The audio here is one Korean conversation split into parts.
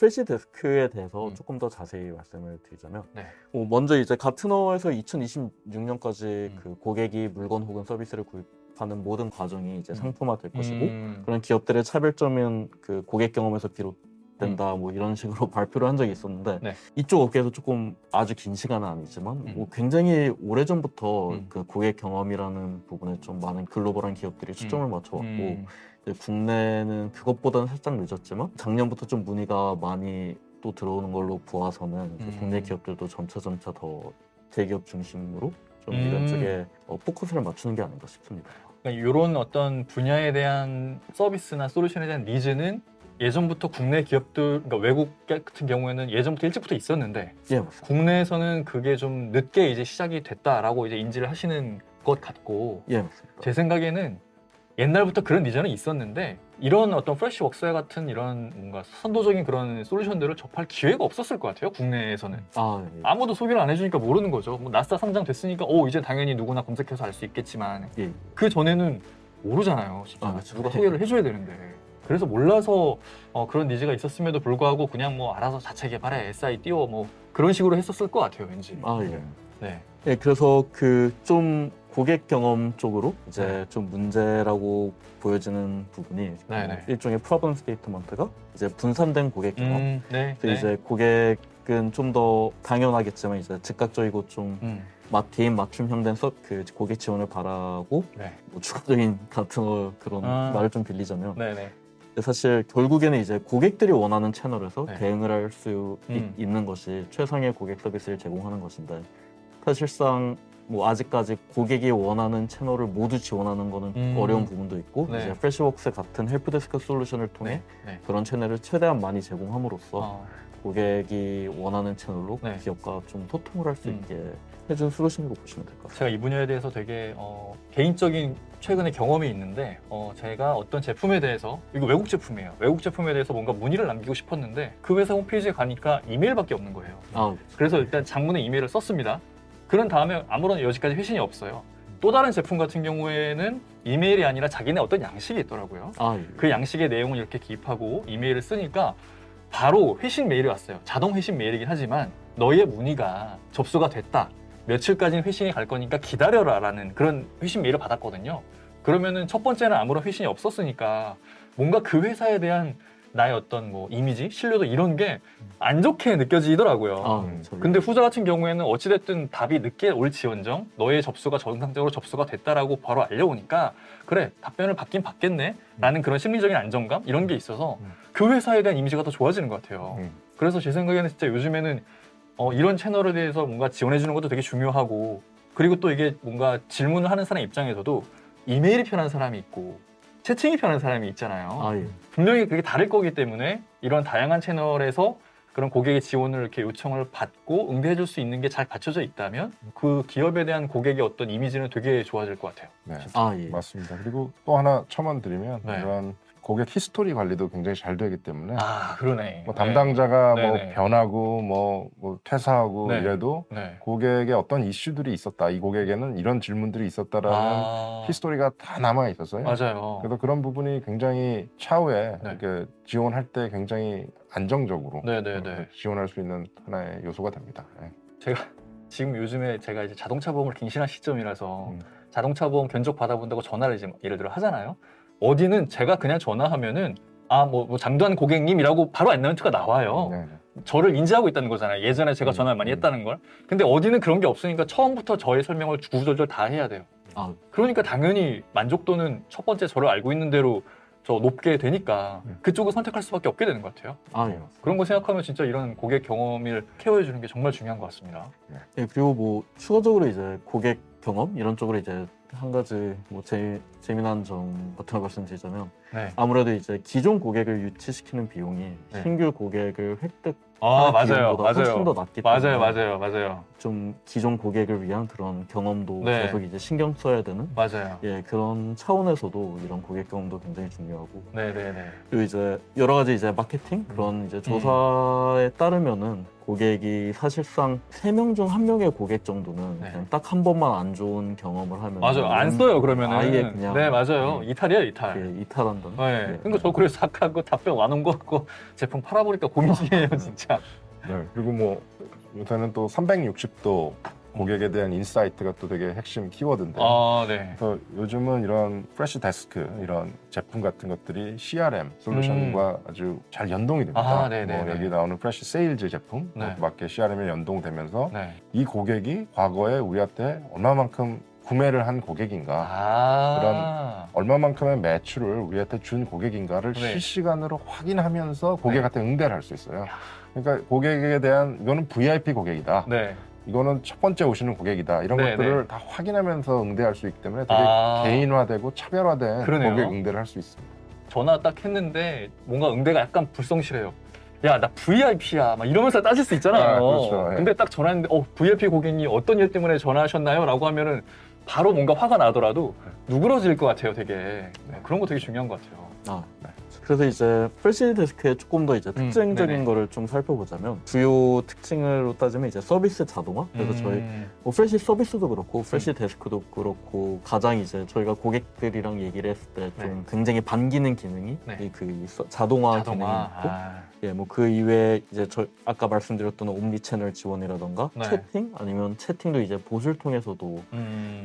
프레시 데스크에 대해서 음. 조금 더 자세히 말씀을 드리자면 네. 먼저 이제 가트너에서 2026년까지 음. 그 고객이 물건 혹은 서비스를 구입하는 모든 과정이 이제 상품화 될 것이고 그런 음. 기업들의 차별점은 그 고객 경험에서 비롯된다 뭐 이런 식으로 발표를 한 적이 있었는데 네. 이쪽 업계에서 조금 아주 긴 시간은 아니지만 뭐 음. 굉장히 오래전부터 음. 그 고객 경험이라는 부분에 좀 많은 글로벌한 기업들이 초점을 맞춰왔고 이제 국내는 그것보다는 살짝 늦었지만 작년부터 좀 문의가 많이 또 들어오는 걸로 보아서는 이제 국내 기업들도 점차 더 대기업 중심으로 좀 이런 쪽에 포커스를 맞추는 게 아닌가 싶습니다. 그러니까 이런 어떤 분야에 대한 서비스나 솔루션에 대한 니즈는 예전부터 국내 기업들, 그러니까 외국 같은 경우에는 예전부터 일찍부터 있었는데 예, 맞습니다. 국내에서는 그게 좀 늦게 이제 시작이 됐다라고 이제 인지를 하시는 것 같고 예, 맞습니다. 제 생각에는 옛날부터 그런 니즈는 있었는데 이런 어떤 프레시웍스웨어 같은 이런 뭔가 선도적인 그런 솔루션들을 접할 기회가 없었을 것 같아요. 국내에서는. 예. 아무도 소개를 안 해주니까 모르는 거죠. 뭐 나스닥 상장 됐으니까 이제 당연히 누구나 검색해서 알 수 있겠지만 예. 그 전에는 모르잖아요. 진짜 그렇죠. 누가 소개를 해줘야 되는데. 그래서 몰라서 그런 니즈가 있었음에도 불구하고 그냥 뭐 알아서 자체 개발해 SI 띄워 뭐 그런 식으로 했었을 것 같아요. 왠지. 예. 네. 예, 그래서 그 좀 고객 경험 쪽으로 이제 네. 좀 문제라고 보여지는 부분이 네네. 일종의 프로블럼 스테이트먼트가 이제 분산된 고객 경험. 네. 그래서 이제 고객은 좀 더 당연하겠지만 이제 즉각적이고 좀 개인 맞춤형된 그 고객 지원을 바라고 네. 뭐 추가적인 같은 그런 말을 좀 빌리자면 네네. 사실 결국에는 이제 고객들이 원하는 채널에서 네. 대응을 할 수 있는 것이 최상의 고객 서비스를 제공하는 것인데 사실상 뭐 아직까지 고객이 원하는 채널을 모두 지원하는 거는 어려운 부분도 있고 네. 이제 프레시웍스 같은 헬프데스크 솔루션을 통해 네. 그런 채널을 최대한 많이 제공함으로써 고객이 원하는 채널로 네. 기업과 좀 소통을 할 수 있게 해준 솔루션이라고 보시면 될 것 같습니다. 제가 이 분야에 대해서 되게 개인적인 최근의 경험이 있는데 제가 어떤 제품에 대해서 이거 외국 제품이에요. 외국 제품에 대해서 뭔가 문의를 남기고 싶었는데 그 회사 홈페이지에 가니까 이메일밖에 없는 거예요. 그래서 일단 장문의 이메일을 썼습니다. 그런 다음에 아무런 여지까지 회신이 없어요. 또 다른 제품 같은 경우에는 이메일이 아니라 자기네 어떤 양식이 있더라고요. 예. 그 양식의 내용을 이렇게 기입하고 이메일을 쓰니까 바로 회신 메일이 왔어요. 자동 회신 메일이긴 하지만 너의 문의가 접수가 됐다. 며칠까지는 회신이 갈 거니까 기다려라 라는 그런 회신 메일을 받았거든요. 그러면은 첫 번째는 아무런 회신이 없었으니까 뭔가 그 회사에 대한 나의 어떤 뭐 이미지, 신뢰도 이런 게 안 좋게 느껴지더라고요. 근데 후자 같은 경우에는 어찌됐든 답이 늦게 올지언정 너의 접수가 정상적으로 접수가 됐다라고 바로 알려오니까 그래 답변을 받긴 받겠네 라는 그런 심리적인 안정감 이런 게 있어서 그 회사에 대한 이미지가 더 좋아지는 것 같아요. 그래서 제 생각에는 진짜 요즘에는 이런 채널에 대해서 뭔가 지원해 주는 것도 되게 중요하고 그리고 또 이게 뭔가 질문을 하는 사람 입장에서도 이메일이 편한 사람이 있고 채팅이 편한 사람이 있잖아요. 예. 분명히 그게 다를 거기 때문에 이런 다양한 채널에서 그런 고객의 지원을 이렇게 요청을 받고 응대해 줄 수 있는 게 잘 갖춰져 있다면 그 기업에 대한 고객의 어떤 이미지는 되게 좋아질 것 같아요. 네, 예. 맞습니다. 그리고 또 하나 첨언드리면 네. 이런 고객 히스토리 관리도 굉장히 잘 되기 때문에 그러네. 뭐 담당자가 네. 뭐 네네. 변하고 뭐 퇴사하고 네. 이래도 네. 고객의 어떤 이슈들이 있었다. 이 고객에는 이런 질문들이 있었다라는 히스토리가 다 남아 있어서요. 맞아요. 그래서 그런 부분이 굉장히 차후에 네. 이렇게 지원할 때 굉장히 안정적으로 네네네. 지원할 수 있는 하나의 요소가 됩니다. 네. 제가 지금 요즘에 제가 이제 자동차 보험을 갱신한 시점이라서 자동차 보험 견적 받아본다고 전화를 이제 예를 들어 하잖아요. 어디는 제가 그냥 전화하면은 뭐 장도환 고객님이라고 바로 안내멘트가 나와요. 네. 저를 인지하고 있다는 거잖아요. 예전에 제가 전화를 많이 했다는 걸. 근데 어디는 그런 게 없으니까 처음부터 저의 설명을 구구절절 다 해야 돼요. 그러니까 당연히 만족도는 첫 번째 저를 알고 있는 대로 저 높게 되니까 그쪽을 선택할 수밖에 없게 되는 것 같아요. 예. 그런 거 생각하면 진짜 이런 고객 경험을 케어해 주는 게 정말 중요한 것 같습니다. 예, 그리고 뭐 추가적으로 이제 고객 경험 이런 쪽으로 이제 한 가지 뭐 재미난 점 같은 걸 말씀드리자면 네. 아무래도 이제 기존 고객을 유치시키는 비용이 네. 신규 고객을 획득 맞아요. 비용보다 훨씬 더 낮기 때문에 맞아요. 좀 기존 고객을 위한 그런 경험도 네. 계속 이제 신경 써야 되는 맞아요. 그런 차원에서도 이런 고객 경험도 굉장히 중요하고 네네네. 그리고 이제 여러 가지 이제 마케팅 그런 이제 조사에 따르면은 고객이 사실상 3명 중 1명의 고객 정도는 네. 그냥 딱 한 번만 안 좋은 경험을 하면 맞아요. 안 써요, 그러면은. 아예 그냥 네, 맞아요. 이탈이에요, 이탈. 이탈한다는. 네. 그러니까 저 그래서 아까 그 답변 안 온 거 같고 제품 팔아보니까 고민이에요, 진짜. 네, 그리고 뭐 요새는 또 360도 고객에 대한 인사이트가 또 되게 핵심 키워드인데 아, 네. 그래서 요즘은 이런 프레시 데스크 이런 제품 같은 것들이 CRM 솔루션과 아주 잘 연동이 됩니다. 아, 네네네. 뭐 여기 나오는 프레시 세일즈 제품 네. 맞게 CRM에 연동되면서 네. 이 고객이 과거에 우리한테 얼마만큼 구매를 한 고객인가 아. 얼마만큼의 매출을 우리한테 준 고객인가를 네. 실시간으로 확인하면서 고객한테 응대를 할 수 있어요. 야. 그러니까 고객에 대한 이거는 VIP 고객이다. 네. 이거는 첫 번째 오시는 고객이다. 이런 네, 것들을 네. 다 확인하면서 응대할 수 있기 때문에 되게 아. 개인화되고 차별화된 그러네요. 고객 응대를 할 수 있습니다. 전화 딱 했는데 뭔가 응대가 약간 불성실해요. 야, 나 VIP야. 막 이러면서 따질 수 있잖아요. 아, 그렇죠. 예. 근데 딱 전화했는데, VIP 고객님 어떤 일 때문에 전화하셨나요? 라고 하면은 바로 뭔가 화가 나더라도 누그러질 것 같아요, 되게. 네, 그런 거 되게 중요한 것 같아요. 아, 네. 그래서 이제 프레시 데스크의 조금 더 이제 특징적인 네네. 거를 좀 살펴보자면 주요 특징으로 따지면 이제 서비스 자동화. 그래서 저희 뭐 프레시 서비스도 그렇고 프레시 데스크도 그렇고 가장 이제 저희가 고객들이랑 얘기를 했을 때 좀 네. 굉장히 반기는 기능이 네. 자동화 기능이 있고 아. 예, 뭐 그 이외에 이제 저 아까 말씀드렸던 옴니 채널 지원이라던가 네. 채팅 아니면 채팅도 이제 봇을 통해서도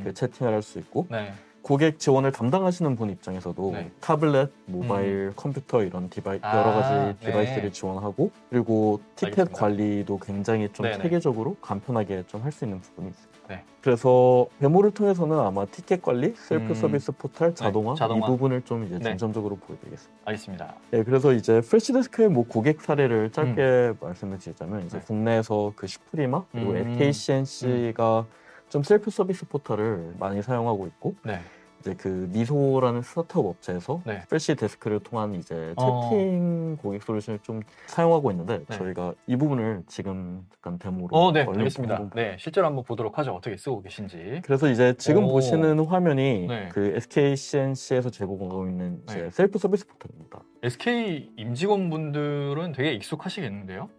그 채팅을 할 수 있고 네. 고객 지원을 담당하시는 분 입장에서도 네. 타블렛, 모바일, 컴퓨터 이런 여러 가지 디바이스를 네. 지원하고 그리고 티켓 알겠습니다. 관리도 굉장히 좀 네네. 체계적으로 간편하게 좀 할 수 있는 부분이 있습니다. 네. 그래서 데모를 통해서는 아마 티켓 관리, 셀프 서비스 포털, 자동화, 자동화. 이 부분을 좀 이제 네. 중점적으로 보여드리겠습니다. 알겠습니다. 네, 그래서 이제 프레시데스크의 뭐 고객 사례를 짧게 말씀을 드리자면 이제 네. 국내에서 그 슈프리마 그리고 음. FKCNC가 좀 셀프 서비스 포털을 많이 사용하고 있고 네. 이제 그 미소라는 스타트업 업체에서 네. 프레시 데스크를 통한 이제 어. 채팅 고객 솔루션을 좀 사용하고 있는데 네. 저희가 이 부분을 지금 잠깐 데모로 네, 얼른 알겠습니다. 한번 네, 실제로 한번 보도록 하죠. 어떻게 쓰고 계신지. 그래서 이제 지금 오. 보시는 화면이 네. 그 SKCNC에서 제공하고 있는 이제 네. 셀프 서비스 포털입니다. SK 임직원분들은 되게 익숙하시겠는데요?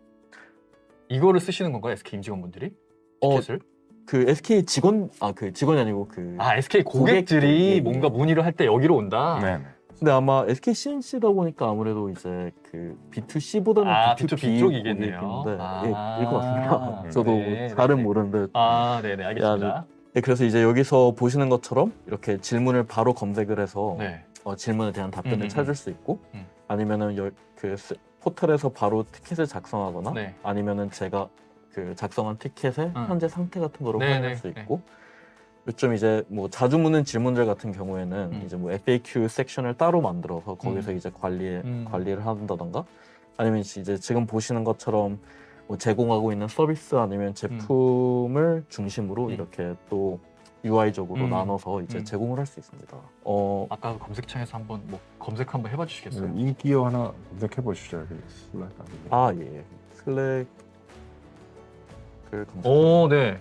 이거를 쓰시는 건가요, SK 임직원분들이? 티켓을? 그 SK 그 직원이 아니고 그 SK 고객들이 예. 뭔가 문의를 할 때 여기로 온다. 네. 근데 아마 SK CNC다 보니까 아무래도 이제 그 B2C보다는 B2B 쪽이겠네요. 고객인데 일 것 같습니다. 저도 네, 잘은 네. 모르는데 네네, 알겠습니다. 네, 그래서 이제 여기서 보시는 것처럼 이렇게 질문을 바로 검색을 해서 네. 질문에 대한 답변을 찾을 수 있고 음. 아니면은 포털에서 바로 티켓을 작성하거나 네. 아니면은 제가 그 작성한 티켓의 음. 현재 상태 같은 거를 네, 확인할 네, 수 네. 있고 요즘 이제 뭐 자주 묻는 질문들 같은 경우에는 이제 뭐 FAQ 섹션을 따로 만들어서 거기서 이제 관리를 한다던가 아니면 이제 지금 보시는 것처럼 뭐 제공하고 있는 서비스 아니면 제품을 중심으로 이렇게 또 UI적으로 나눠서 이제 제공을 할 수 있습니다. 아까 검색창에서 한번 뭐 검색 한번 해봐 주시겠어요? 인기어 하나 검색해 보시죠. 여기 슬라이드 안에. 예. 슬랙을 검색. 네.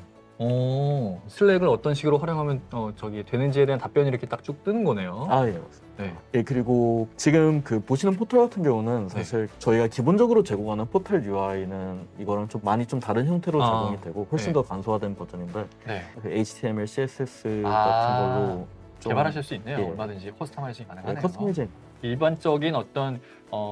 슬랙을 어떤 식으로 활용하면 저기 되는지에 대한 답변이 이렇게 딱 쭉 뜨는 거네요. 예, 맞습니다. 네. 예, 그리고 지금 그 보시는 포털 같은 경우는 사실 저희가 기본적으로 제공하는 포털 UI는 이거랑 좀 많이 좀 다른 형태로 제공이 되고 훨씬 네. 더 간소화된 버전인데 네. 그 HTML, CSS 아, 같은 걸로 좀 개발하실 수 있네요. 예. 얼마든지 커스터마이징 가능하네요. 커스터마이징 일반적인 어떤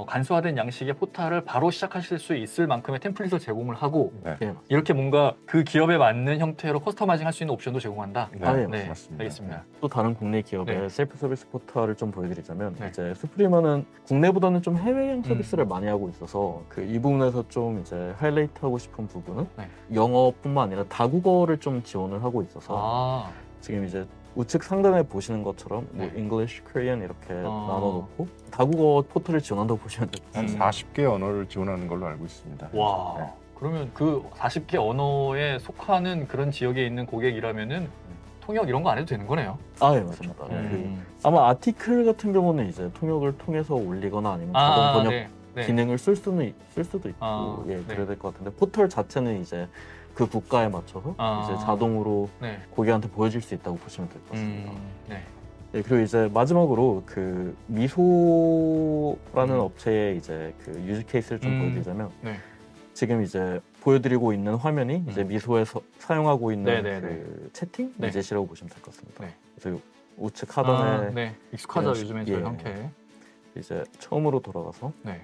간소화된 양식의 포탈을 바로 시작하실 수 있을 만큼의 템플릿을 제공을 하고 네. 예, 이렇게 뭔가 그 기업에 맞는 형태로 커스터마이징 할 수 있는 옵션도 제공한다. 네, 네, 맞습니다. 알겠습니다. 또 다른 국내 기업의 네. 셀프 서비스 포털을 좀 보여드리자면 네. 이제 스프리머는 국내보다는 좀 해외형 서비스를 많이 하고 있어서 그 이 부분에서 좀 이제 하이라이트 하고 싶은 부분은 네. 영어뿐만 아니라 다국어를 좀 지원을 하고 있어서 지금 이제 우측 상단에 보시는 것처럼 뭐 네. English, Korean 이렇게 나눠놓고 다국어 포털을 지원한다고 보시면 돼요. 한 40개 언어를 지원하는 걸로 알고 있습니다. 와. 네. 그러면 그 40개 언어에 속하는 그런 지역에 있는 고객이라면은 통역 이런 거 안 해도 되는 거네요. 예, 맞습니다. 음. 아마 아티클 같은 경우는 이제 통역을 통해서 올리거나 아니면 자동 번역 네. 네. 기능을 쓸 수도 있고 네. 그래야 될 것 같은데 포털 자체는 이제 그 국가에 맞춰서 이제 자동으로 네. 고객한테 보여줄 수 있다고 보시면 될 것 같습니다. 네. 예, 그리고 이제 마지막으로 그 미소라는 업체의 이제 그 유즈 케이스를 좀 보여드리자면 네. 지금 이제 보여드리고 있는 화면이 이제 미소에서 사용하고 있는 네네네. 그 채팅 네. 예시라고 보시면 될 것 같습니다. 네. 그래서 우측 하단에 네. 익숙하죠. 이런 식- 요즘엔 저희 예. 함께. 이제 처음으로 돌아가서 네.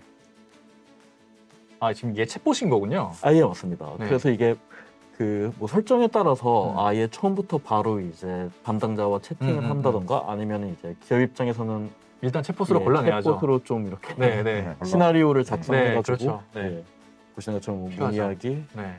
아, 지금 얘 챗봇인 거군요. 아예 맞습니다. 네. 그래서 이게 그 뭐 설정에 따라서 음. 아예 처음부터 바로 이제 담당자와 채팅을 한다던가 아니면 이제 기업 입장에서는 일단 챗봇으로 골라내야죠. 챗봇으로 좀 이렇게 네, 네. 시나리오를 네, 작성해가지고 그렇죠. 네. 예, 보시는 것처럼 뭐 필요하죠. 문의하기 네.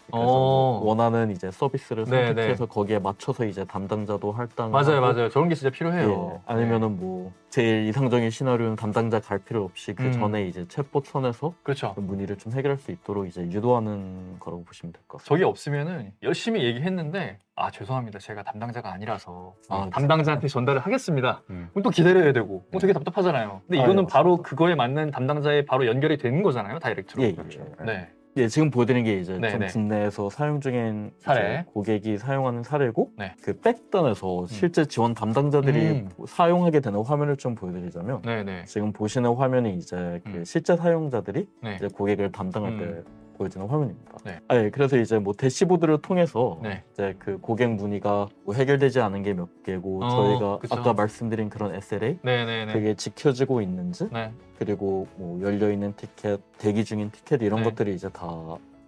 그래서 뭐 어. 원하는 이제 서비스를 네, 선택해서 거기에 맞춰서 이제 담당자도 할당을 맞아요, 하고, 맞아요. 저런 게 진짜 예, 필요해요. 아니면은 뭐 제일 이상적인 시나리오는 담당자 갈 필요 없이 그 음. 전에 이제 챗봇 선에서 그렇죠. 그 문의를 좀 해결할 수 있도록 이제 유도하는 거라고 보시면 될 것 같습니다. 저게 없으면은 열심히 얘기했는데 아 죄송합니다. 제가 담당자가 아니라서 아, 담당자한테 전달을 하겠습니다. 음. 그럼 또 기다려야 되고 되게 답답하잖아요. 근데 아, 이거는 예, 바로 맞습니다. 그거에 맞는 담당자에 바로 연결이 되는 거잖아요. 다이렉트로. 예, 그렇죠. 예. 네. 예, 지금 보여드린 게 이제 네, 좀 네. 국내에서 사용 중인 이제 사례. 고객이 사용하는 사례고, 네. 그 백단에서 실제 지원 담당자들이 사용하게 되는 화면을 좀 보여드리자면, 네네. 지금 보시는 화면이 이제 그 실제 사용자들이 네. 이제 고객을 담당할 때 보여지는 화면입니다. 네. 예, 그래서 이제 뭐 대시보드를 통해서 네. 이제 그 고객 문의가 뭐 해결되지 않은 게 몇 개고, 저희가 그쵸. 아까 말씀드린 그런 SLA 네네네. 그게 지켜지고 있는지, 네. 그리고 뭐 열려 있는 티켓, 대기 중인 티켓 이런 네. 것들이 이제 다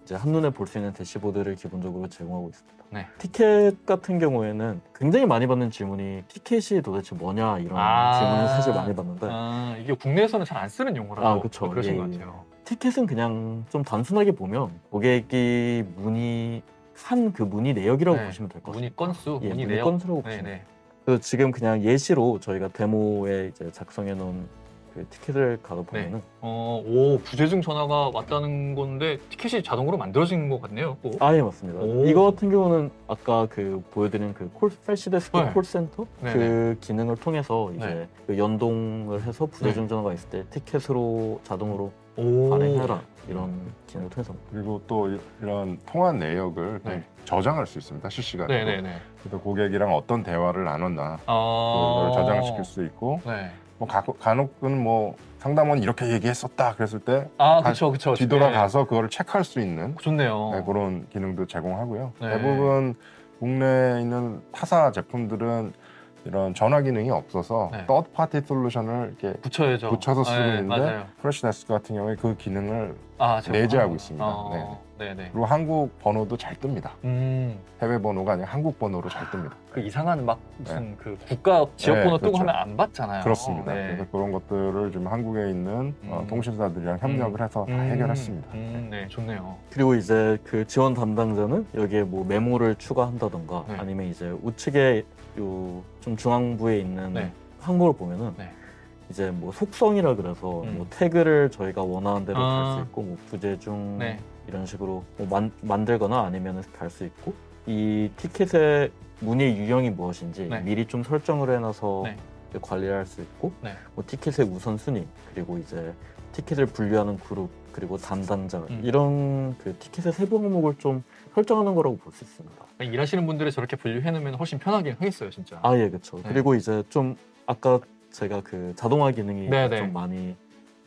이제 한눈에 볼 수 있는 대시보드를 기본적으로 제공하고 있습니다. 네. 티켓 같은 경우에는 굉장히 많이 받는 질문이 티켓이 도대체 뭐냐 이런 아. 질문을 사실 많이 받는데, 아, 이게 국내에서는 잘 안 쓰는 용어라서 아, 그쵸. 그러신 예, 것 예. 같아요. 티켓은 그냥 좀 단순하게 보면 고객이 문의한 그 문의 내역이라고 네. 보시면 될 것 같습니다. 문의 건수, 예, 문의 문의 내역. 건수라고 보시면 네네. 돼요. 그래서 지금 그냥 예시로 저희가 데모에 이제 작성해 놓은 그 티켓을 가서 보면은 오, 부재중 전화가 왔다는 건데 티켓이 자동으로 만들어진 것 같네요. 또. 예, 맞습니다. 오. 이거 같은 경우는 아까 그 보여드린 그 프레시데스크 네. 콜센터 네네. 그 기능을 통해서 이제 네. 그 연동을 해서 부재중 전화가 있을 때 티켓으로 자동으로 오. 발행해라 이런 기능을 통해서. 그리고 또 이런 통화 내역을 네. 저장할 수 있습니다. 실시간으로. 네네네. 그래서 고객이랑 어떤 대화를 나눴나 아. 그걸 저장시킬 수 있고, 네. 뭐 간혹은 뭐 상담원 이렇게 얘기했었다 그랬을 때 아, 다 그쵸, 그쵸. 뒤돌아가서 그거를 체크할 수 있는 좋네요. 네, 그런 기능도 제공하고요. 네. 대부분 국내에 있는 타사 제품들은 이런 전화 기능이 없어서 네. third party 솔루션을 이렇게 붙여야죠. 붙여서 쓰고 네, 있는데, 맞아요. 프레시데스크 같은 경우에 그 기능을 아, 제가 내재하고 있습니다. 네네. 그리고 한국 번호도 잘 뜹니다. 해외 번호가 아니라 한국 번호로 잘 뜹니다. 그 이상한 막 무슨 그 국가 지역 네, 번호 뜨고 그렇죠. 하면 안 받잖아요. 그렇습니다. 네. 그래서 그런 것들을 좀 한국에 있는 통신사들이랑 협력을 해서 다 해결했습니다. 네, 좋네요. 그리고 이제 그 지원 담당자는 여기에 뭐 메모를 추가한다던가 네. 아니면 이제 우측에 요 좀 중앙부에 있는 네. 항목을 보면은 네. 이제 뭐 속성이라 그래서 뭐 태그를 저희가 원하는 대로 달 수 있고, 뭐 부재중 네. 이런 식으로 뭐 만들거나 아니면 달 수 있고, 이 티켓의 문의 유형이 무엇인지 네. 미리 좀 설정을 해놔서 네. 관리를 할 수 있고, 네. 뭐 티켓의 우선순위, 그리고 이제 티켓을 분류하는 그룹, 그리고 담당자 이런 그 티켓의 세부 항목을 좀 설정하는 거라고 볼 수 있습니다. 일하시는 분들이 저렇게 분류해 놓으면 훨씬 편하긴 하겠어요, 진짜. 아, 예, 그렇죠. 네. 그리고 이제 좀 아까 제가 그 자동화 기능이 네네. 좀 많이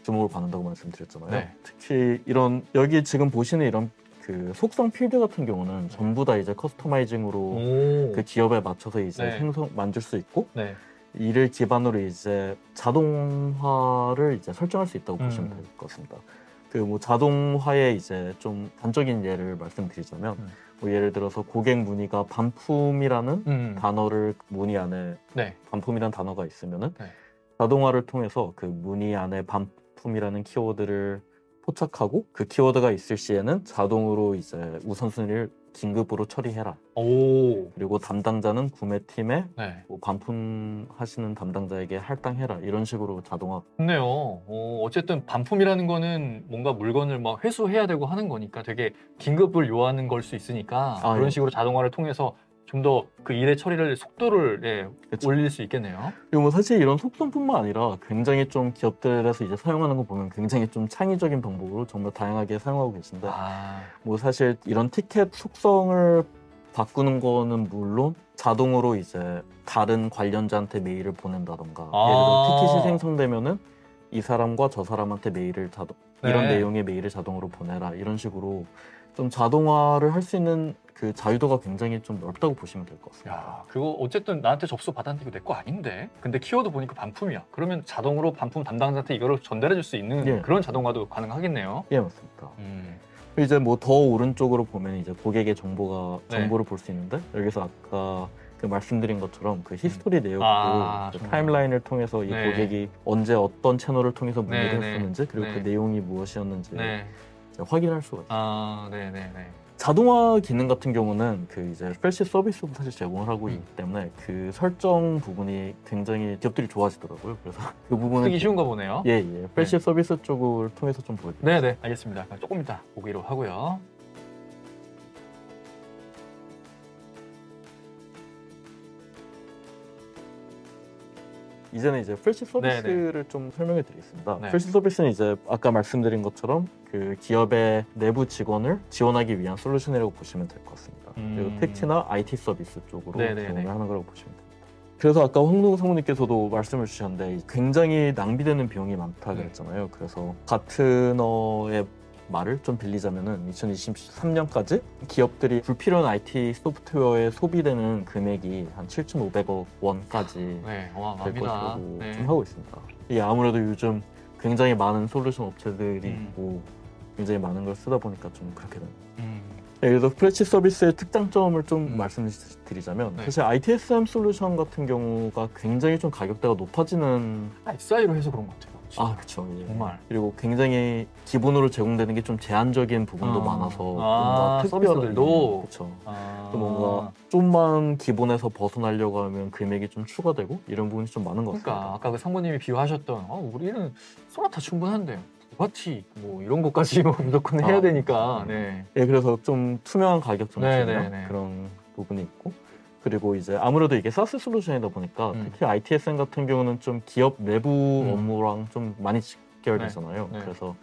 주목을 받는다고 말씀드렸잖아요. 네. 특히 이런 여기 지금 보시는 이런 그 속성 필드 같은 경우는 전부 다 이제 커스터마이징으로 오. 그 기업에 맞춰서 이제 네. 만들 수 있고, 네. 이를 기반으로 이제 자동화를 이제 설정할 수 있다고 보시면 될 것 같습니다. 그 뭐 자동화의 이제 좀 단적인 예를 말씀드리자면, 뭐 예를 들어서 고객 문의가 반품이라는 단어를 문의 안에 네. 반품이라는 단어가 있으면은 네. 자동화를 통해서 그 문의 안에 반품이라는 키워드를 포착하고 그 키워드가 있을 시에는 자동으로 이제 우선순위를 긴급으로 처리해라. 오. 그리고 담당자는 구매팀에 네. 뭐 반품하시는 담당자에게 할당해라. 이런 식으로 자동화. 좋네요. 어쨌든 반품이라는 거는 뭔가 물건을 막 회수해야 되고 하는 거니까 되게 긴급을 요하는 걸 수 있으니까 아, 그런 예. 식으로 자동화를 통해서 좀 더 그 일의 처리를 속도를 그쵸. 올릴 수 있겠네요. 그리고 뭐 사실 이런 속성뿐만 아니라 굉장히 좀 기업들에서 이제 사용하는 거 보면 굉장히 좀 창의적인 방법으로 정말 다양하게 사용하고 계신데, 아, 뭐 사실 이런 티켓 속성을 바꾸는 거는 물론 자동으로 이제 다른 관련자한테 메일을 보낸다던가, 예를 들어 티켓이 생성되면은 이 사람과 저 사람한테 메일을 이런 네. 내용의 메일을 자동으로 보내라 이런 식으로 좀 자동화를 할 수 있는 그 자유도가 굉장히 좀 넓다고 보시면 될 것 같습니다. 야, 그거 어쨌든 나한테 접수 받았는데 이거 내 거 아닌데? 근데 키워드 보니까 반품이야. 그러면 자동으로 반품 담당자한테 이거를 전달해 줄 수 있는 예. 그런 자동화도 가능하겠네요. 예, 맞습니다. 이제 뭐 더 오른쪽으로 보면 이제 고객의 네. 정보를 볼 수 있는데 여기서 아까 그 말씀드린 것처럼 그 히스토리 내역도 아, 그 정말. 타임라인을 통해서 이 네. 고객이 언제 어떤 채널을 통해서 문의를 네, 했었는지 그리고 네. 그 내용이 무엇이었는지 네. 이제 확인할 수가 있어요. 아, 네네네. 자동화 기능 같은 경우는 그 이제 프레시 서비스도 사실 제공을 하고 있기 때문에 그 설정 부분이 굉장히 기업들이 좋아지더라고요. 그래서 그 부분은 쓰기 쉬운가 보네요. 예, 프레시 네. 서비스 쪽을 통해서 좀 보여드릴게요. 네네, 알겠습니다. 그럼 조금 이따 보기로 하고요. 이제는 이제 프레시 서비스를 좀 설명해 드리겠습니다. 네. 프레시 서비스는 이제 아까 말씀드린 것처럼 그 기업의 내부 직원을 지원하기 위한 솔루션이라고 보시면 될 것 같습니다. 그리고 특히나 IT 서비스 쪽으로 네네네. 지원을 하는 거라고 보시면 됩니다. 그래서 아까 황동우 상무님께서도 말씀을 주셨는데 굉장히 낭비되는 비용이 많다 네. 그랬잖아요. 그래서 가트너의 말을 좀 빌리자면은 2023년까지 기업들이 불필요한 IT 소프트웨어에 소비되는 금액이 한 7,500억 원까지 네, 될 어마어마합니다. 것이라고 네. 좀 하고 있습니다. 이게 아무래도 요즘 굉장히 많은 솔루션 업체들이 음. 있고 굉장히 많은 걸 쓰다 보니까 좀 그렇게 됩니다. 음. 네, 그래서 프레시 서비스의 특장점을 좀 음. 말씀드리자면 네. 사실 ITSM 솔루션 같은 경우가 굉장히 좀 가격대가 높아지는 SI로 해서 그런 것 같아요. 그렇죠. 예. 정말. 그리고 굉장히 기본으로 제공되는 게 좀 제한적인 부분도 많아서 뭔가 서비스들도? 그렇죠. 아. 또 뭔가 좀만 기본에서 벗어나려고 하면 금액이 좀 추가되고 이런 부분이 좀 많은 것 같습니다. 그러니까 아까 그 상무님이 비유하셨던 우리는 소나타 충분한데 부가티 뭐 이런 것까지 뭐 무조건 해야 되니까. 네. 예, 그래서 좀 투명한 가격 네, 정책이나 네, 네. 그런 부분이 있고 그리고 이제 아무래도 이게 사스 솔루션이다 보니까 특히 ITSM 같은 경우는 좀 기업 내부 업무랑 좀 많이 직결되잖아요. 네. 그래서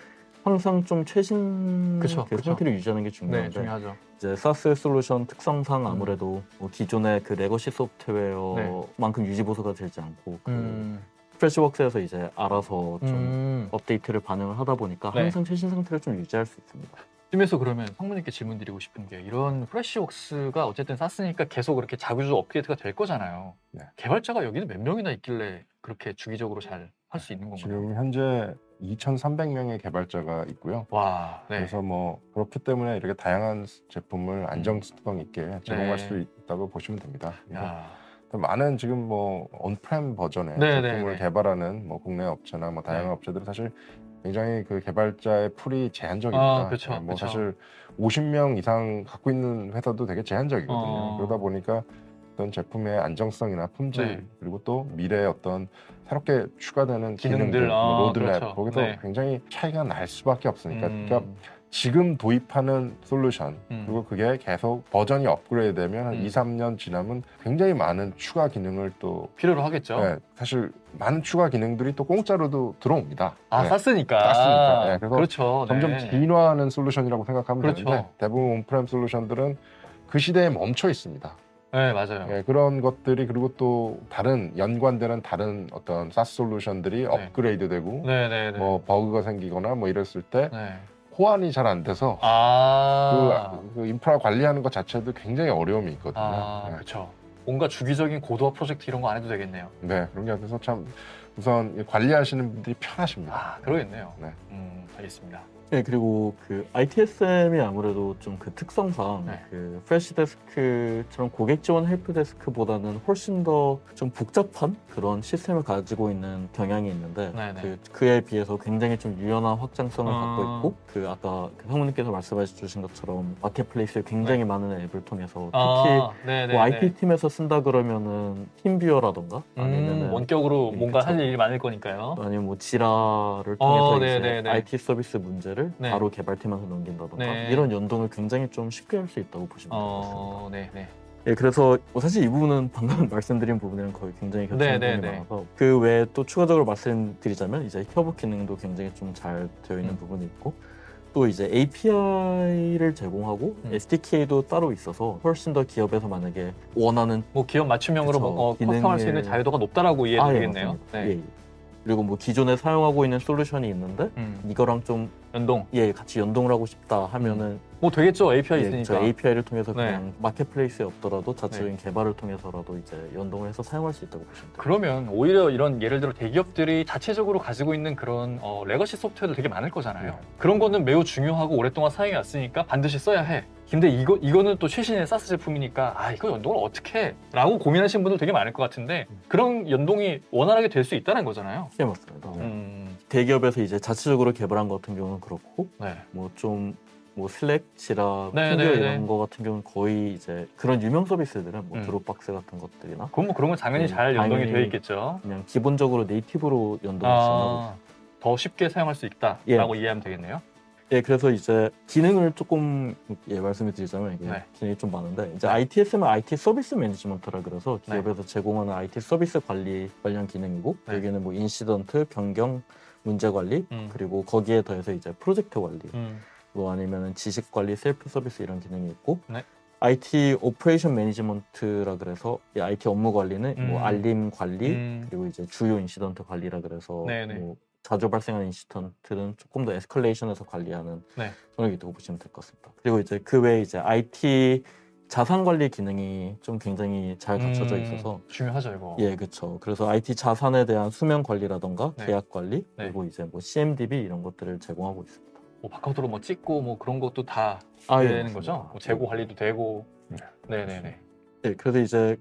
항상 좀 최신 그쵸, 그 그쵸. 상태를 유지하는 게 네, 중요한데 중요하죠. 이제 사스 솔루션 특성상 아무래도 뭐 기존의 그 레거시 소프트웨어만큼 유지 보수가 되지 않고 그 프레시웍스에서 이제 알아서 좀 업데이트를 반영을 하다 보니까 네. 항상 최신 상태를 좀 유지할 수 있습니다. 이쯤에서 그러면 상무님께 질문 드리고 싶은 게 이런 프레시웍스가 어쨌든 쌌으니까 계속 그렇게 자구주 업데이트가 될 거잖아요. 네. 개발자가 여기는 몇 명이나 있길래 그렇게 주기적으로 잘 할 수 있는 건가요? 지금 현재 2,300명의 개발자가 있고요. 와, 네. 그래서 뭐 그렇기 때문에 이렇게 다양한 제품을 안정성 있게 제공할 네. 수 있다고 보시면 됩니다. 그래서 야. 많은 지금 뭐 온프렘 버전의 네, 제품을 네, 네. 개발하는 뭐 국내 업체나 뭐 다양한 네. 업체들은 사실 굉장히 그 개발자의 풀이 제한적입니다. 그쵸, 네, 뭐 그쵸. 사실 50명 이상 갖고 있는 회사도 되게 제한적이거든요. 어. 그러다 보니까 어떤 제품의 안정성이나 품질 네. 그리고 또 미래의 어떤 새롭게 추가되는 기능들, 기능들, 뭐 로드맵 그렇죠. 거기서 네. 굉장히 차이가 날 수밖에 없으니까 그러니까 지금 도입하는 솔루션 그리고 그게 계속 버전이 업그레이드되면 한 2, 3년 지나면 굉장히 많은 추가 기능을 또 필요로 하겠죠. 네, 사실 많은 추가 기능들이 또 공짜로도 들어옵니다. 네. 쌌으니까. 쌌으니까. 네, 그래서 그렇죠. 점점 네. 진화하는 솔루션이라고 생각하면 그렇죠. 되는데 대부분 온프렘 솔루션들은 그 시대에 멈춰 있습니다. 네, 맞아요. 네, 그런 것들이 그리고 또 다른 연관되는 다른 어떤 사스 솔루션들이 업그레이드되고 네, 네, 네. 뭐 버그가 생기거나 뭐 이랬을 때 네. 호환이 잘 안 돼서 그 인프라 관리하는 것 자체도 굉장히 어려움이 있거든요. 네. 그렇죠. 뭔가 주기적인 고도화 프로젝트 이런 거 안 해도 되겠네요. 네, 그런 게 안 돼서 참 우선 관리하시는 분들이 편하십니다. 그러겠네요. 네. 알겠습니다. 네, 그리고 그 ITSM이 아무래도 좀 그 특성상 네. 그 프레시 데스크처럼 고객 지원 헬프 데스크보다는 훨씬 더 좀 복잡한 그런 시스템을 가지고 있는 경향이 있는데 네네. 그에 비해서 굉장히 좀 유연한 확장성을 갖고 어. 있고 그 아까 그 상무님께서 말씀해 주신 것처럼 마켓플레이스에 굉장히 많은 앱을 통해서 특히 네네. 뭐 IT 팀에서 쓴다 그러면은 팀뷰어라던가 아니면은 원격으로 네, 뭔가 그쵸. 할 일이 많을 거니까요. 아니면 뭐 지라를 통해서 이제 네네네. IT 서비스 문제를 네. 바로 개발팀한테 넘긴다던가 네. 이런 연동을 굉장히 좀 쉽게 할 수 있다고 보시면 될 것 같습니다. 네네. 예, 그래서 뭐 사실 이 부분은 방금 말씀드린 부분이랑 거의 굉장히 겹치는 네네네. 부분이 많아서 그 외에 또 추가적으로 말씀드리자면 이제 협업 기능도 굉장히 좀 잘 되어 있는 부분이 있고 또 이제 API를 제공하고 SDK도 따로 있어서 훨씬 더 기업에서 만약에 원하는 뭐 기업 맞춤형으로 그쵸. 커스텀할 수 있는 기능을- 자유도가 높다라고 이해해도 되겠네요. 맞습니다. 네. 예, 예. 그리고 뭐 기존에 사용하고 있는 솔루션이 있는데 이거랑 좀 연동. 같이 연동을 하고 싶다 하면은 뭐 되겠죠. API 저 있으니까. API를 통해서 네. 그냥 마켓플레이스에 없더라도 자체적인 개발을 통해서라도 이제 연동을 해서 사용할 수 있다고 보시면 돼요. 그러면 오히려 이런 예를 들어 대기업들이 자체적으로 가지고 있는 그런 레거시 소프트웨어도 되게 많을 거잖아요. 네. 그런 거는 매우 중요하고 오랫동안 사용해 왔으니까 반드시 써야 해. 근데 이거는 또 최신의 사스 제품이니까 이거 연동을 어떻게 해? 라고 고민하시는 분들 되게 많을 것 같은데 그런 연동이 원활하게 될 수 있다는 거잖아요. 네, 맞습니다. 대기업에서 이제 자체적으로 개발한 것 같은 경우는 그렇고 네. 뭐 슬랙, 지라, 네, 핑겨 네, 이런 네. 거 같은 경우는 거의 이제 그런 유명 서비스들은 뭐 음. 드롭박스 같은 것들이나 그건 뭐 그런 건 당연히 잘 연동이 당연히 되어 있겠죠. 그냥 기본적으로 네이티브로 연동을 지원하고 있습니다. 더 쉽게 사용할 수 있다라고 이해하면 되겠네요. 예, 그래서 이제 기능을 조금 말씀을 드리자면 이게 네. 기능이 좀 많은데 이제 네. ITS는 IT 서비스 매니지먼트라 그래서 기업에서 제공하는 IT 서비스 관련 기능이고 네. 여기는 뭐 인시던트, 변경, 문제 관리 그리고 거기에 더해서 이제 프로젝트 관리 뭐 아니면은 지식 관리, 셀프 서비스 이런 기능이 있고 네. IT 오퍼레이션 매니지먼트라 그래서 이 IT 업무 관리는 뭐 알림 관리 그리고 이제 주요 인시던트 관리라 그래서 네네. 뭐 자주 발생하는 인시던트는 조금 더 에스컬레이션에서 관리하는 네. 영역이라고 보시면 될 것 같습니다. 그리고 이제 그 외에 이제 IT 자산 관리 기능이 좀 굉장히 잘 갖춰져 있어서 중요하죠 이거. 예, 그렇죠. 그래서 IT 자산에 대한 수명 관리라던가 네. 계약 관리 네. 그리고 이제 뭐 CMDB 이런 것들을 제공하고 있습니다. 뭐 바깥으로 뭐 찍고 뭐 그런 것도 다 예, 되는 맞습니다. 거죠. 뭐 재고 관리도 되고. 네네네. 예, 그래서 이제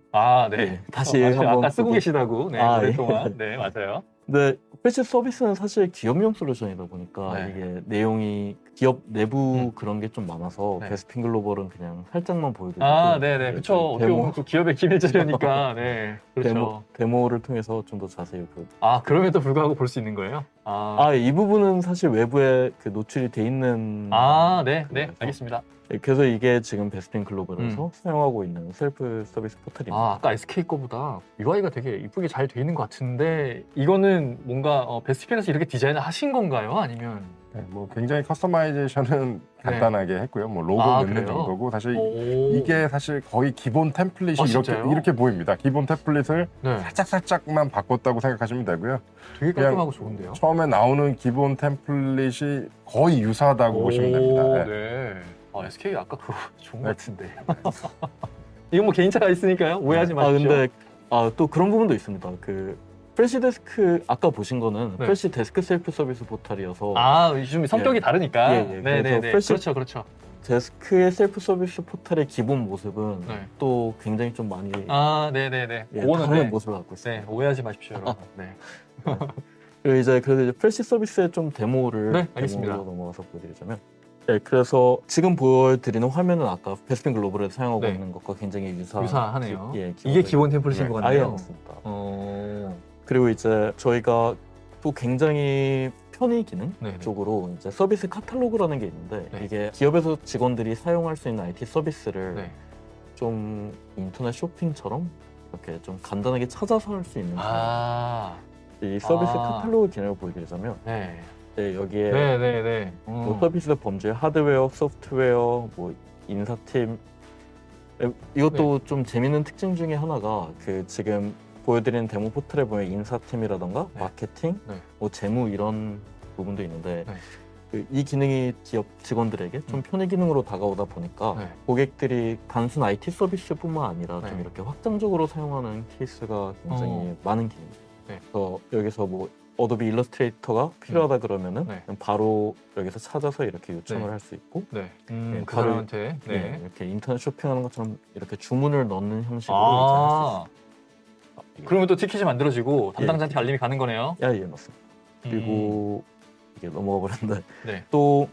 네. 예, 다시 아까 한번 쓰고 보고- 계시다고. 네, 예. 오랫동안. 네, 맞아요. 근데 패치 서비스는 사실 기업용 솔루션이다 보니까 네. 이게 내용이 기업 내부 그런 게 좀 많아서 네. 베스핀 글로벌은 그냥 살짝만 보여드리고 네네. 네, 그쵸. 어떻게 데모- 보면 또 기업의 기밀 자료니까. 네. 그렇죠. 데모를 통해서 좀 더 자세히 보여드릴게요. 그럼에도 불구하고 볼 수 있는 거예요? 이 부분은 사실 외부에 그 노출이 돼 있는 네. 네. 그래서- 알겠습니다. 그래서 이게 지금 베스핀 글로벌에서 사용하고 있는 셀프 서비스 포털입니다. 아까 SK 거보다 UI가 되게 이쁘게 잘 돼 있는 것 같은데 이거는 뭔가 베스핀에서 이렇게 디자인을 하신 건가요? 아니면 네, 뭐 굉장히 커스터마이제이션은 간단하게 했고요. 뭐 로고 넣는 그래요? 정도고 사실 오. 이게 사실 거의 기본 템플릿이 진짜요? 이렇게 보입니다. 기본 템플릿을 네. 살짝만 바꿨다고 생각하시면 되고요. 되게 그냥 깔끔하고 좋은데요? 처음에 나오는 기본 템플릿이 거의 유사하다고 보시면 됩니다. 네. 네. SK 아까 그거 좋은 것 네. 같은데. 이건 뭐 개인차가 있으니까요. 오해하지 마십시오. 근데 또 그런 부분도 있습니다. 그 프레시데스크 아까 보신 거는 네. 프레시데스크 셀프 서비스 포털이어서 좀 성격이 예. 다르니까. 예, 예. 네네네. 그래서 그렇죠. 데스크의 셀프 서비스 포털의 기본 모습은 네. 또 굉장히 좀 많이 네네네. 예, 그거는 다른 네. 모습을 갖고 있어요. 네, 오해하지 마십시오, 여러분. 네. 그리고 이제 프레시 서비스의 좀 데모를 네, 알겠습니다. 데모로 넘어가서 보여드리자면 네, 그래서 지금 보여드리는 화면은 아까 베스핀 글로벌에서 사용하고 네. 있는 것과 굉장히 유사하네요. 예, 이게 기본 템플릿인 네. 것 아예 같네요. 맞습니다. 어... 그리고 이제 저희가 또 굉장히 편의 기능 네네. 쪽으로 이제 서비스 카탈로그라는 게 있는데 네. 이게 기업에서 직원들이 사용할 수 있는 IT 서비스를 네. 좀 인터넷 쇼핑처럼 이렇게 좀 간단하게 찾아서 할 수 있는 이 서비스 카탈로그 기능을 보여드리자면 네. 네, 여기에 네네네. 뭐 서비스 범죄, 하드웨어, 소프트웨어, 뭐 인사팀 이것도 좀 재밌는 특징 중에 하나가 그 지금 보여드리는 데모 포털에 보면 인사팀이라던가 네. 마케팅, 네. 뭐 재무 이런 부분도 있는데 네. 이 기능이 기업 직원들에게 좀 편의 기능으로 다가오다 보니까 네. 고객들이 단순 IT 서비스뿐만 아니라 네. 좀 이렇게 확장적으로 사용하는 케이스가 굉장히 많은 기능입니다. 네. 그래서 여기서 뭐 어도비 일러스트레이터가 필요하다 그러면은 네. 그냥 바로 여기서 찾아서 이렇게 요청을 네. 할 수 있고 네. 네, 그 바로 사람한테. 네. 네, 이렇게 인터넷 쇼핑하는 것처럼 이렇게 주문을 넣는 형식으로 이제 할 수 있습니다. 그러면 또 티켓이 만들어지고 담당자한테 알림이 가는 거네요. 예, 맞습니다. 그리고 이게 넘어가 버렸는데 네. 또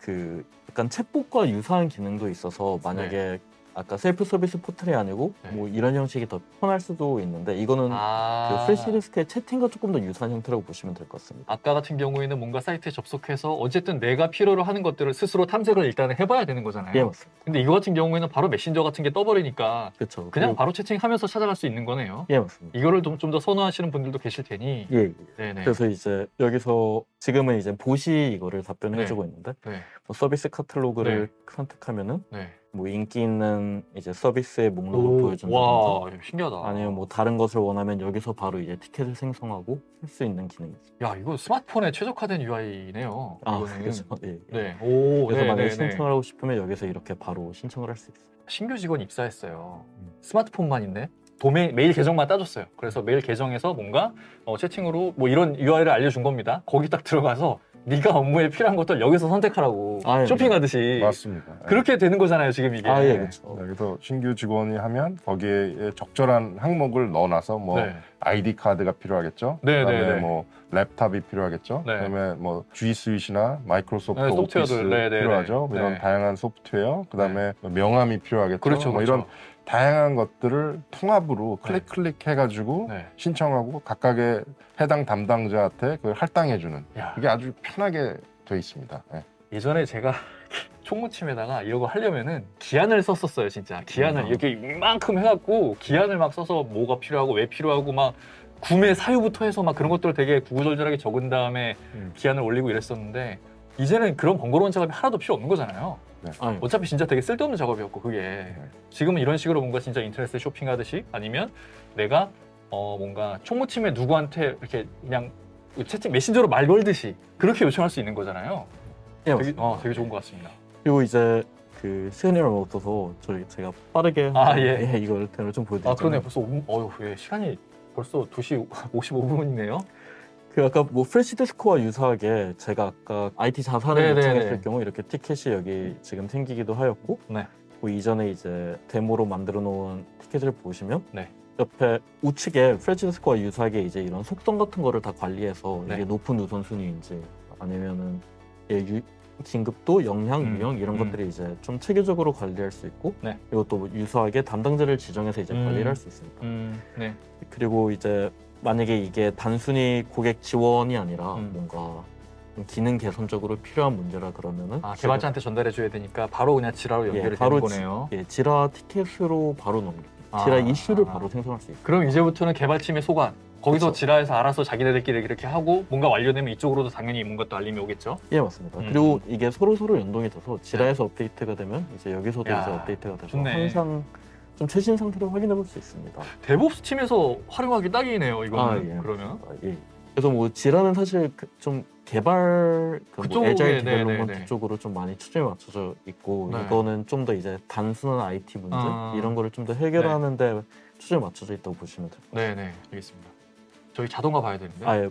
그 약간 챗봇과 유사한 기능도 있어서 만약에 아까 셀프 서비스 포털이 아니고 네. 뭐 이런 형식이 더 편할 수도 있는데 이거는 그 프레시데스크의 채팅과 조금 더 유사한 형태라고 보시면 될 것 같습니다. 아까 같은 경우에는 뭔가 사이트에 접속해서 어쨌든 내가 필요로 하는 것들을 스스로 탐색을 일단은 해봐야 되는 거잖아요. 예, 맞습니다. 근데 이거 같은 경우에는 바로 메신저 같은 게 떠버리니까 그렇죠. 그냥 바로 채팅하면서 찾아갈 수 있는 거네요. 예, 맞습니다. 이거를 좀 더 선호하시는 분들도 계실 테니. 예, 예. 네네. 그래서 이제 여기서 지금은 이제 봇이 이거를 답변을 네. 해주고 있는데 네. 뭐 서비스 카탈로그를 선택하면은 네. 뭐 인기 있는 이제 서비스의 목록을 보여준다든지 와, 신기하다. 아니면 뭐 다른 것을 원하면 여기서 바로 이제 티켓을 생성하고 할 수 있는 기능이 있습니다. 야, 이거 스마트폰에 최적화된 UI네요. 아, 이거는. 그래서 예. 네. 오, 그래서 네, 만약에 네, 신청을 네. 하고 싶으면 여기서 이렇게 바로 신청을 할 수 있어요. 신규 직원 입사했어요. 스마트폰만 있네. 도메인 메일 계정만 따줬어요. 그래서 메일 계정에서 뭔가 채팅으로 뭐 이런 UI를 알려준 겁니다. 거기 딱 들어가서 네가 업무에 필요한 것들 여기서 선택하라고 아, 예. 쇼핑하듯이 맞습니다. 그렇게 되는 거잖아요, 지금 이게. 아, 예, 네. 그렇죠. 그래서 신규 직원이 하면 거기에 적절한 항목을 넣어놔서 뭐 네. 아이디 카드가 필요하겠죠. 네, 그다음에 네, 네. 뭐 랩탑이 필요하겠죠. 네. 그다음에 뭐 G Suite나 마이크로소프트 네, 오피스 소프트웨어들. 네, 네, 필요하죠. 네. 이런 네. 다양한 소프트웨어. 그다음에 명함이 필요하겠죠. 그렇죠, 뭐 그렇죠. 이런 다양한 것들을 통합으로 네. 클릭 해가지고 네. 신청하고 각각의 해당 담당자한테 그걸 할당해주는 야, 이게 아주 편하게 돼 있습니다. 네. 예전에 제가 총무팀에다가 이러고 하려면은 기한을 썼었어요, 진짜. 기한을 이렇게 이만큼 해갖고 기한을 막 써서 뭐가 필요하고 왜 필요하고 막 구매 사유부터 해서 막 그런 것들을 되게 구구절절하게 적은 다음에 기한을 올리고 이랬었는데 이제는 그런 번거로운 작업이 하나도 필요 없는 거잖아요. 아, 예. 어차피 진짜 되게 쓸데없는 작업이었고 그게 지금은 이런 식으로 뭔가 진짜 인터넷에 쇼핑하듯이 아니면 내가 뭔가 총무팀에 누구한테 이렇게 그냥 채팅 메신저로 말 걸듯이 그렇게 요청할 수 있는 거잖아요. 예, 되게, 맞습니다. 되게 좋은 것 같습니다. 그리고 이제 그 시간이 얼마 없어서 제가 빠르게 아, 예. 이걸 좀 보여드릴게요. 아 그러네요. 벌써 예, 시간이 벌써 2시 55분이네요. 그 아까 뭐 프레시데스크와 유사하게 제가 아까 IT 자산을 네네네. 요청했을 경우 이렇게 티켓이 여기 지금 생기기도 하였고 네. 뭐 이전에 이제 데모로 만들어 놓은 티켓을 보시면 네. 옆에 우측에 프레시데스크와 유사하게 이제 이런 속성 같은 거를 다 관리해서 네. 이게 높은 우선순위인지 아니면은 긴급도, 영향, 유형 이런 것들이 이제 좀 체계적으로 관리할 수 있고 네. 그리고 또 유사하게 담당자를 지정해서 이제 관리를 할 수 있습니다. 네. 그리고 이제 만약에 이게 단순히 고객 지원이 아니라 음. 뭔가 좀 기능 개선적으로 필요한 문제라 그러면은 아 개발자한테 전달해 줘야 되니까 바로 그냥 지라로 연결이 바로 되는 거네요. 지라 티켓으로 바로 넘깁니다. 지라 이슈를 바로 생성할 수 있어요. 그럼 이제부터는 개발팀의 소관 거기서 그쵸. 지라에서 알아서 자기네들끼리 이렇게 하고 뭔가 완료되면 이쪽으로도 당연히 뭔가 또 알림이 오겠죠. 예, 맞습니다. 음. 그리고 이게 서로 연동이 돼서 지라에서 업데이트가 되면 이제 여기서도 야, 이제 업데이트가 돼서 좋네. 항상 좀 최신 상태를 확인해 볼 수 있습니다. 데브옵스 팀에서 활용하기 딱이네요. 이거는 예. 그러면. 예. 그래서 뭐 지라는 사실 좀 개발 그쪽에, 뭐 에자일 네, 디벨롭먼트 네, 네. 쪽으로 좀 많이 초점이 맞춰져 있고 네. 이거는 좀 더 이제 단순한 IT 문제 아. 이런 거를 좀 더 해결하는데 초점이 맞춰져 있다고 보시면 돼요. 네네 알겠습니다. 저희 자동화 봐야 되는데. 아예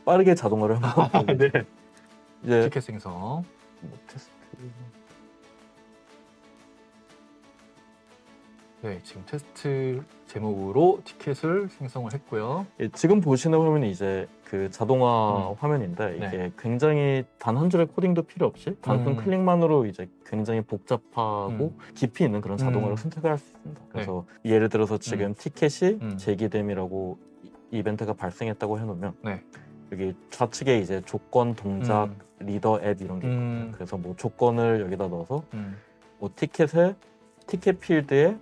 빠르게 자동화를 한번 네. 이제 티켓 생성. 뭐 테스트 네 지금 테스트 제목으로 티켓을 생성을 했고요. 예, 지금 보시는 화면이 이제 그 자동화 화면인데 이게 네. 굉장히 단 한 줄의 코딩도 필요 없이 단순 음. 클릭만으로 이제 굉장히 복잡하고 깊이 있는 그런 자동화를 선택을 할 수 있습니다. 그래서 예를 들어서 지금 티켓이 제기됨이라고 이벤트가 발생했다고 해놓으면 네. 여기 좌측에 이제 조건, 동작, 리더, 앱 이런 게 있거든요. 그래서 뭐 조건을 여기다 넣어서 뭐 티켓 필드에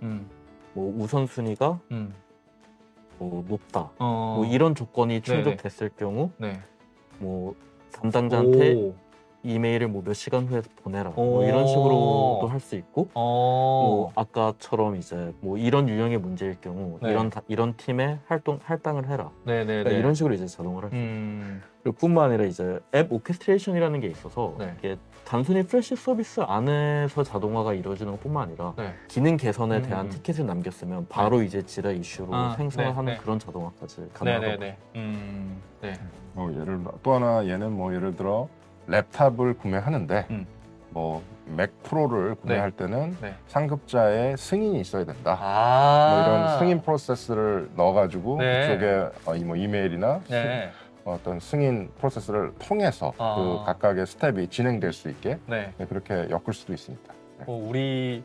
뭐 우선순위가 뭐 높다. 뭐 이런 조건이 충족됐을 경우 네. 뭐 담당자한테 오. 이메일을 뭐 몇 시간 후에 보내라. 뭐 이런 식으로도 할 수 있고 뭐 아까처럼 이제 뭐 이런 유형의 문제일 경우 네. 이런 팀에 할당을 해라. 네네네. 그러니까 이런 식으로 이제 자동화를 할 수 있어요. 그리고 뿐만 아니라 이제 앱 오케스트레이션이라는 게 있어서 네. 이게 단순히 프레시 서비스 안에서 자동화가 이루어지는 것뿐만 아니라 네. 기능 개선에 대한 티켓을 남겼으면 바로 이제 지라 이슈로 아, 생성을 네, 하는 네. 그런 자동화까지 가능하다고. 네네네. 네. 뭐 또 하나 얘는 뭐 예를 들어 랩탑을 구매하는데 뭐 맥 프로를 구매할 때는 네. 상급자의 승인이 있어야 된다. 아. 뭐 이런 승인 프로세스를 넣어가지고 네. 그쪽에 뭐 이메일이나 네. 어떤 승인 프로세스를 통해서 아. 그 각각의 스텝이 진행될 수 있게 네. 그렇게 엮을 수도 있습니다. 우리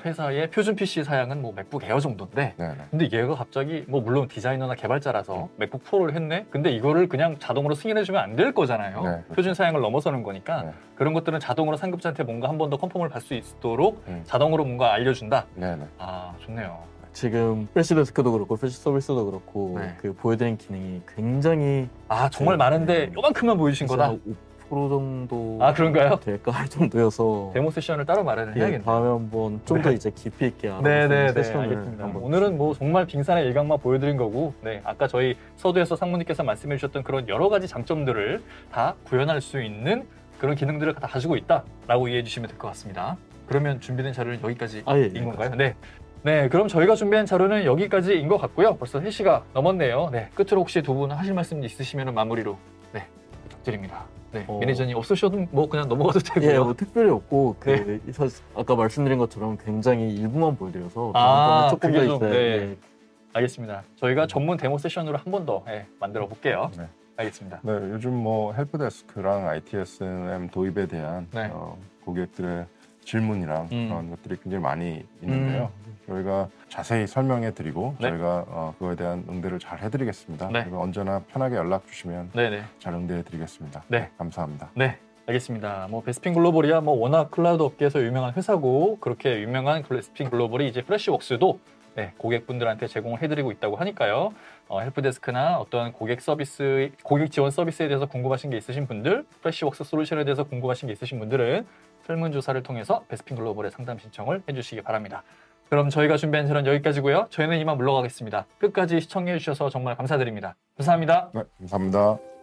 회사의 표준 PC 사양은 뭐 맥북 에어 정도인데 네네. 근데 얘가 갑자기 뭐 물론 디자이너나 개발자라서 맥북 프로를 했네. 근데 이거를 그냥 자동으로 승인해주면 안 될 거잖아요. 네, 그렇죠. 표준 사양을 넘어서는 거니까 네. 그런 것들은 자동으로 상급자한테 뭔가 한 번 더 컨펌을 받을 수 있도록 음. 자동으로 뭔가 알려준다. 네네. 아 좋네요. 지금 프레시데스크도 그렇고 프레시 서비스도 그렇고 네. 그 보여드린 기능이 굉장히 아 정말 많은데 요만큼만 보여주신 거다. 한 5% 정도 아 그런가요? 될까 할 정도여서 데모 세션을 따로 마련을 예, 해야겠네요. 다음에 한번 좀 더 네. 이제 깊이 있게 네네네 알아보는 세션을 알겠습니다. 한번 오늘은 뭐 정말 빙산의 일각만 보여드린 거고, 네 아까 저희 서두에서 상무님께서 말씀해주셨던 그런 여러 가지 장점들을 다 구현할 수 있는 그런 기능들을 다 가지고 있다라고 이해해 주시면 될 것 같습니다. 그러면 준비된 자료는 여기까지인 예, 건가요? 네. 네, 그럼 저희가 준비한 자료는 여기까지인 것 같고요. 벌써 3시가 넘었네요. 네, 끝으로 혹시 두 분 하실 말씀 있으시면 마무리로 네 부탁드립니다. 네, 매니저님 없으셔도 뭐 그냥 넘어가도 되고요. 예, 뭐 특별히 없고 네. 사실 아까 말씀드린 것처럼 굉장히 일부만 보여드려서 아, 조금 그게 더 좀, 이제 네. 예, 알겠습니다. 저희가 전문 데모 세션으로 한 번 더 만들어 볼게요. 네. 알겠습니다. 네, 요즘 뭐 헬프데스크랑 ITSM 도입에 대한 네. 고객들의 질문이랑 그런 것들이 굉장히 많이 있는데요. 저희가 자세히 설명해 드리고 네. 저희가 그거에 대한 응대를 잘 해드리겠습니다. 네. 그리고 언제나 편하게 연락 주시면 네네. 잘 응대해 드리겠습니다. 네. 감사합니다. 네, 알겠습니다. 뭐 베스핀 글로벌이야 뭐 워낙 클라우드 업계에서 유명한 회사고 그렇게 유명한 베스핀 글로벌이 이제 프레시웍스도 네, 고객분들한테 제공을 해드리고 있다고 하니까요. 헬프데스크나 어떤 고객 서비스, 고객 지원 서비스에 대해서 궁금하신 게 있으신 분들, 프레시웍스 솔루션에 대해서 궁금하신 게 있으신 분들은 설문조사를 통해서 베스핀 글로벌에 상담 신청을 해주시기 바랍니다. 그럼 저희가 준비한 자료는 여기까지고요. 저희는 이만 물러가겠습니다. 끝까지 시청해 주셔서 정말 감사드립니다. 감사합니다. 네, 감사합니다.